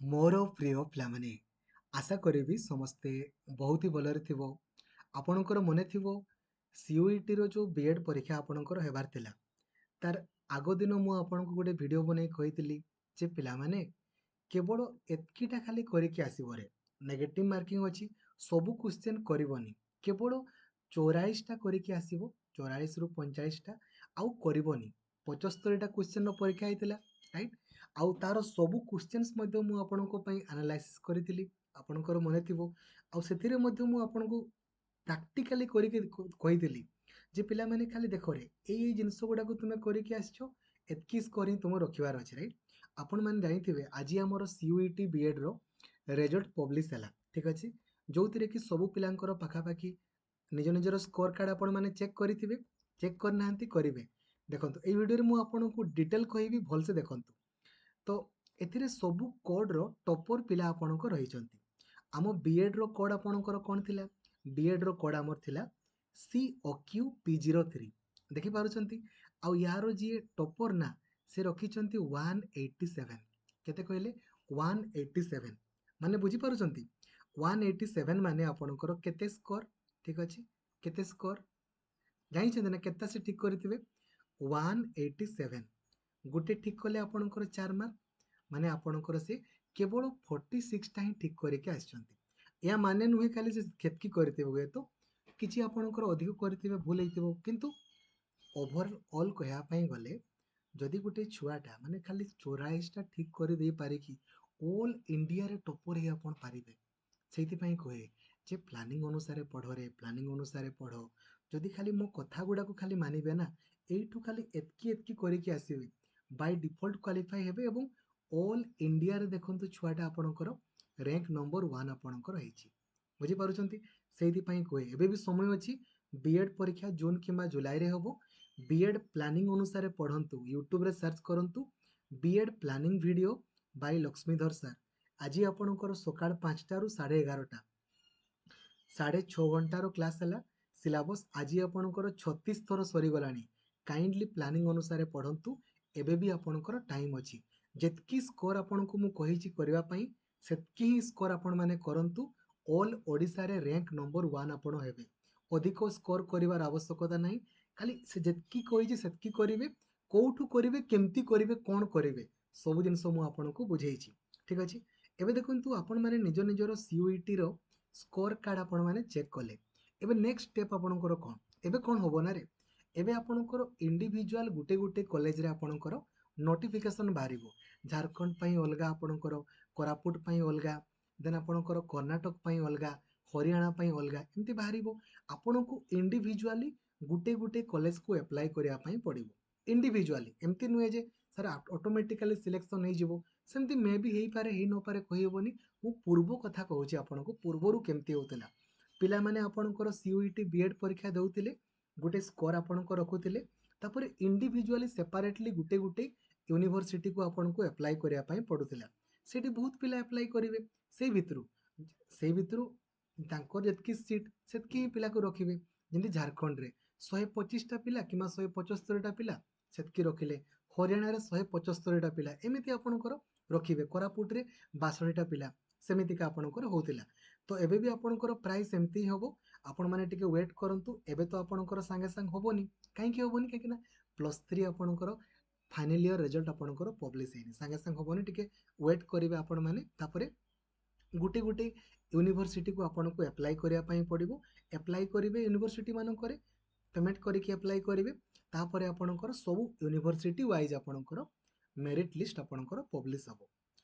मोर प्रिय पिलामाने आशा करी समस्ते बहुत ही भलरे थिबो। आपणकर मने थिबो सीयूईटी रो जो बीएड परीक्षा आपणकर हेबार थिला तार आगो दिन मु आपनको गोटे वीडियो बनै कहितली जे पिलामाने केवल एतकीटा खाली करिकि आसीबो रे नेगेटिव मार्किंग अछि सबु क्वेश्चन करबोनी केवल 44 टा करिकि आसीबो 44 रु 45 टा आउ करबोनी 75 टा क्वेश्चन रो परीक्षा हेतिला राइट आउ तार सबु क्वेश्चंस मध्ये मु आपनको पई एनालाइसिस करितली आपणकर मने थिबो आउ सेथिरे मध्ये मु आपनको ପ୍ରାକ୍ଟିକାଲି କରିକି କହିଥିଲି ଯେ ପିଲାମାନେ ଖାଲି ଦେଖ ରେ ଏଇ ଜିନିଷ ଗୁଡ଼ାକୁ ତୁମେ କରିକି ଆସିଛ ଏତିକି ସ୍କୋର ହିଁ ତୁମ ରଖିବାର ଅଛି ରାଇଟ୍ ଆପଣମାନେ ଜାଣିଥିବେ ଆଜି ଆମର CUET BEdର ରେଜଲ୍ଟ ପବ୍ଲିଶ ହେଲା ଠିକ୍ ଅଛି ଯୋଉଥିରେ କି ସବୁ ପିଲାଙ୍କର ପାଖାପାଖି ନିଜ ନିଜର ସ୍କୋର କାର୍ଡ଼ ଆପଣମାନେ ଚେକ୍ କରିଥିବେ ଚେକ୍ କରିନାହାନ୍ତି କରିବେ ଦେଖନ୍ତୁ ଏଇ ଭିଡ଼ିଓରେ ମୁଁ ଆପଣଙ୍କୁ ଡିଟେଲ କହିବି ଭଲସେ ଦେଖନ୍ତୁ ତ ଏଥିରେ ସବୁ କୋଡ଼ର ଟପର ପିଲା ଆପଣଙ୍କ ରହିଛନ୍ତି ଆମ BEdର କୋଡ଼ ଆପଣଙ୍କର କ'ଣ ଥିଲା BEdର କୋଡ଼ ଆମର ଥିଲା COQ P03 ଦେଖିପାରୁଛନ୍ତି ଆଉ ୟାର ଯିଏ ଟପର ନା ସେ ରଖିଛନ୍ତି 187 କେତେ କହିଲେ 187 ମାନେ ବୁଝିପାରୁଛନ୍ତି 187 ମାନେ ଆପଣଙ୍କର କେତେ ସ୍କୋର ଠିକ୍ ଅଛି କେତେ ସ୍କୋର ଜାଣିଛନ୍ତି ନା କେତେ ସେ ଠିକ୍ କରିଥିବେ 187 ଗୋଟେ ଠିକ୍ କଲେ ଆପଣଙ୍କର 4 ମାର୍କ ମାନେ ଆପଣଙ୍କର ସେ କେବଳ 46 ଟା ହିଁ ଠିକ୍ କରିକି ଆସିଛନ୍ତି ଏହା ମାନେ ନୁହେଁ ଖାଲି ସେ କେତକି କରିଥିବେ ହୁଏତ କିଛି ଆପଣଙ୍କର ଅଧିକ କରିଥିବେ ଭୁଲ ହେଇଥିବ କିନ୍ତୁ ଓଭରଅଲ୍ କହିବା ପାଇଁ ଗଲେ ଯଦି ଗୋଟେ ଛୁଆଟା ମାନେ ଖାଲି 44 ଟା ଠିକ୍ କରିଦେଇ ପାରିକି ଅଲ୍ ଇଣ୍ଡିଆରେ ଟପର ହେଇ ଆପଣ ପାରିବେ ସେଇଥିପାଇଁ କୁହେ ଯେ ପ୍ଲାନିଂ ଅନୁସାରେ ପଢ଼ରେ ପ୍ଲାନିଂ ଅନୁସାରେ ପଢ଼ ଯଦି ଖାଲି ମୋ କଥା ଗୁଡ଼ାକୁ ଖାଲି ମାନିବେ ନା ଏଇଠୁ ଖାଲି ଏତକି ଏତକି କରିକି ଆସିବେ ବାଇ ଡିଫଲ୍ଟ କ୍ୱାଲିଫାଇ ହେବେ ଏବଂ ଅଲ୍ ଇଣ୍ଡିଆରେ ଦେଖନ୍ତୁ ଛୁଆଟା ଆପଣଙ୍କର ରାଙ୍କ ନମ୍ବର 1 ଆପଣଙ୍କର ହେଇଛି ବୁଝିପାରୁଛନ୍ତି ସେଇଥିପାଇଁ କୁହେ ଏବେ ବି ସମୟ ଅଛି BEd ପରୀକ୍ଷା ଜୁନ୍ କିମ୍ବା ଜୁଲାଇରେ ହେବ BEd ପ୍ଲାନିଂ ଅନୁସାରେ ପଢ଼ନ୍ତୁ ୟୁଟ୍ୟୁବରେ ସର୍ଚ୍ଚ କରନ୍ତୁ BEd planning video by Lakshmidhar sir ଆଜି ଆପଣଙ୍କର ସକାଳ 5ଟାରୁ 11:30 6.5 ଘଣ୍ଟାର କ୍ଲାସ୍ ହେଲା ସିଲାବସ୍ ଆଜି ଆପଣଙ୍କର 36 ଥର ସରିଗଲାଣି କାଇଣ୍ଡଲି ପ୍ଲାନିଂ ଅନୁସାରେ ପଢ଼ନ୍ତୁ ଏବେ ବି ଆପଣଙ୍କର ଟାଇମ୍ ଅଛି ଯେତିକି ସ୍କୋର ଆପଣଙ୍କୁ ମୁଁ କହିଛି କରିବା ପାଇଁ ସେତିକି ହିଁ ସ୍କୋର ଆପଣମାନେ କରନ୍ତୁ ଅଲ୍ ଓଡ଼ିଶାରେ ରାଙ୍କ ନମ୍ବର 1 ଆପଣ ହେବେ ଅଧିକ ସ୍କୋର କରିବାର ଆବଶ୍ୟକତା ନାହିଁ ଖାଲି ସେ ଯେତିକି କହିଛି ସେତିକି କରିବେ କୋଉଠୁ କରିବେ କେମିତି କରିବେ କ'ଣ କରିବେ ସବୁ ଜିନିଷ ମୁଁ ଆପଣଙ୍କୁ ବୁଝେଇଛି ଠିକ୍ ଅଛି ଏବେ ଦେଖନ୍ତୁ ଆପଣମାନେ ନିଜ ନିଜର CUETର ସ୍କୋର କାର୍ଡ଼ ଆପଣମାନେ ଚେକ୍ କଲେ ଏବେ ନେକ୍ସଟ ଷ୍ଟେପ୍ ଆପଣଙ୍କର କ'ଣ ଏବେ କ'ଣ ହେବ ନା ରେ ଏବେ ଆପଣଙ୍କର ଇଣ୍ଡିଭିଜୁଆଲ ଗୋଟେ ଗୋଟେ କଲେଜରେ ଆପଣଙ୍କର ନୋଟିଫିକେସନ୍ ବାହାରିବ ଝାଡ଼ଖଣ୍ଡ ପାଇଁ ଅଲଗା ଆପଣଙ୍କର କୋରାପୁଟ ପାଇଁ ଅଲଗା ଦେନ୍ ଆପଣଙ୍କର କର୍ଣ୍ଣାଟକ ପାଇଁ ଅଲଗା ହରିୟାଣା ପାଇଁ ଅଲଗା ଏମିତି ବାହାରିବ ଆପଣଙ୍କୁ ଇଣ୍ଡିଭିଜୁଆଲି ଗୋଟେ ଗୋଟେ କଲେଜକୁ ଆପ୍ଲାଏ କରିବା ପାଇଁ ପଡ଼ିବ ଇଣ୍ଡିଭିଜୁଆଲି ଏମିତି ନୁହେଁ ଯେ ସାର୍ ଅଟୋମେଟିକାଲି ସିଲେକ୍ସନ୍ ହେଇଯିବ ସେମିତି ମେ ବି ହେଇପାରେ ହେଇନପାରେ କହିହେବନି ମୁଁ ପୂର୍ବ କଥା କହୁଛି ଆପଣଙ୍କୁ ପୂର୍ବରୁ କେମିତି ହେଉଥିଲା ପିଲାମାନେ ଆପଣଙ୍କର CUET BEd ପରୀକ୍ଷା ଦେଉଥିଲେ ଗୋଟେ ସ୍କୋର ଆପଣଙ୍କ ରଖୁଥିଲେ ତାପରେ ଇଣ୍ଡିଭିଜୁଆଲି ସେପାରେଟଲି ଗୋଟେ ଗୋଟେ ୟୁନିଭର୍ସିଟିକୁ ଆପଣଙ୍କୁ ଆପ୍ଲାଏ କରିବା ପାଇଁ ପଡ଼ୁଥିଲା ସେଠି ବହୁତ ପିଲା ଆପ୍ଲାଏ କରିବେ ସେଇ ଭିତରୁ ତାଙ୍କର ଯେତିକି ସିଟ୍ ସେତିକି ହିଁ ପିଲାକୁ ରଖିବେ ଯେମିତି ଝାଡ଼ଖଣ୍ଡରେ 125ଟା ପିଲା କିମ୍ବା 175ଟା ପିଲା ସେତିକି ରଖିଲେ ହରିୟାଣାରେ 175ଟା ପିଲା ଏମିତି ଆପଣଙ୍କର ରଖିବେ କୋରାପୁଟରେ 62ଟା ପିଲା ସେମିତିକା ଆପଣଙ୍କର ହେଉଥିଲା ତ ଏବେ ବି ଆପଣଙ୍କର ପ୍ରାଇସ୍ ଏମିତି ହିଁ ହେବ ଆପଣମାନେ ଟିକେ ୱେଟ୍ କରନ୍ତୁ ଏବେ ତ ଆପଣଙ୍କର ସାଙ୍ଗେ ସାଙ୍ଗେ ହେବନି କାହିଁକି ନା +3 ଆପଣଙ୍କର ଫାଇନାଲ ଇୟର ରେଜଲ୍ଟ ଆପଣଙ୍କର ପବ୍ଲିଶ ହେଇନି ସାଙ୍ଗେ ସାଙ୍ଗେ ହେବନି ଟିକେ ୱେଟ୍ କରିବେ ଆପଣମାନେ ତାପରେ ଗୋଟେ ଗୋଟେ ୟୁନିଭର୍ସିଟିକୁ ଆପଣଙ୍କୁ ଆପ୍ଲାଏ କରିବା ପାଇଁ ପଡ଼ିବ ଆପ୍ଲାଏ କରିବେ ୟୁନିଭର୍ସିଟି ମାନଙ୍କରେ ପେମେଣ୍ଟ କରିକି ଆପ୍ଲାଏ କରିବେ ତାପରେ ଆପଣଙ୍କର ସବୁ ୟୁନିଭର୍ସିଟି ୱାଇଜ୍ ଆପଣଙ୍କର ମେରିଟ୍ ଲିଷ୍ଟ ଆପଣଙ୍କର ପବ୍ଲିଶ ହେବ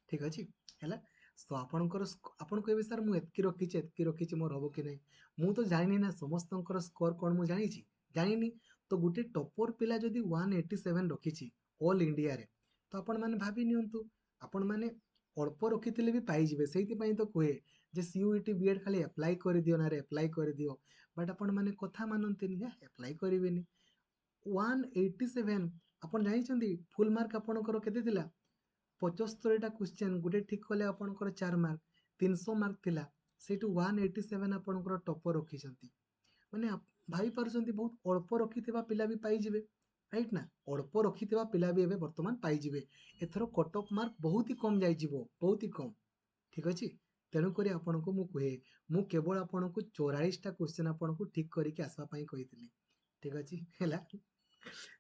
ଠିକ୍ ଅଛି ହେଲା ତ ଆପଣଙ୍କର ଆପଣ କହିବେ ସାର୍ ମୁଁ ଏତିକି ରଖିଛି ମୋର ହେବ କି ନାହିଁ ମୁଁ ତ ଜାଣିନି ନା ସମସ୍ତଙ୍କର ସ୍କୋର କ'ଣ ମୁଁ ଜାଣିନି ତ ଗୋଟେ ଟପର ପିଲା ଯଦି 187 ରଖିଛି ଅଲ୍ ଇଣ୍ଡିଆରେ ତ ଆପଣମାନେ ଭାବି ନିଅନ୍ତୁ ଆପଣମାନେ ଅଳ୍ପ ରଖିଥିଲେ ବି ପାଇଯିବେ ସେଇଥିପାଇଁ ତ କୁହେ ଯେ CUET BEd ଖାଲି ଆପ୍ଲାଏ କରିଦିଅ ନାରେ ଆପ୍ଲାଏ କରିଦିଅ ବଟ୍ ଆପଣମାନେ କଥା ମାନନ୍ତିନି ଆପ୍ଲାଏ କରିବେନି 187 ଆପଣ ଜାଣିଛନ୍ତି ଫୁଲ୍ ମାର୍କ ଆପଣଙ୍କର କେତେ ଥିଲା 75ଟା କ୍ୱେଶ୍ଚନ୍ ଗୋଟେ ଠିକ୍ କଲେ ଆପଣଙ୍କର 4 ମାର୍କ 300 ମାର୍କ ଥିଲା ସେଇଠୁ 187 ଆପଣଙ୍କର ଟପର ରଖିଛନ୍ତି ମାନେ ଭାବି ପାରୁଛନ୍ତି ବହୁତ ଅଳ୍ପ ରଖିଥିବା ପିଲା ବି ପାଇଯିବେ ରାଇଟ୍ ନା ଅଳ୍ପ ରଖିଥିବା ପିଲା ବି ଏବେ ବର୍ତ୍ତମାନ ପାଇଯିବେ ଏଥର କଟ୍ ଅଫ୍ ମାର୍କ ବହୁତ ହି କମ୍ ଯାଇଯିବ ବହୁତ ହି କମ୍ ठीक अछि तेणुकरी आपणको मु कहे मु केवल आपणको 44टा क्वेश्चन आपणको ठीक करिके आसवा पई कहितली ठीक अछि हैला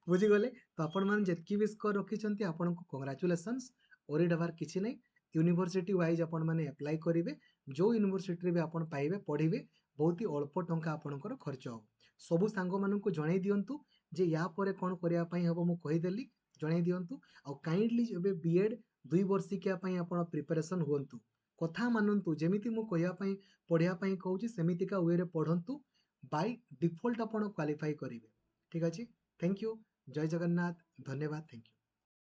बुझी गले तो आपण मान जेतकी भी स्कोर रखिछंती आपणको कांग्रेचुलेशंस ओरी डबार किछि नै यूनिवर्सिटी वाइज आपण माने अप्लाई करिवे जो यूनिवर्सिटी रे भी आपण पाइबे पढिबे बहुत ही अल्प टंका आपणकर खर्च हो सबु सांग माननको जणै दियंतु जे या परे कोन करिया पई हबो मु कहि देली जणै दियंतु आ काइंडली जेबे बीएड 2 वर्षिकिया पई आपण प्रिपरेशन हुअंतु कथा मानन्तु जेमिति मु कहिया पई पढिया पई कहूची सेमितिका वे रे पढंतु बाय डिफॉल्ट आपण क्वालिफाई करिवे ठीक अछि थैंक यू जय जगन्नाथ धन्यवाद थैंक यू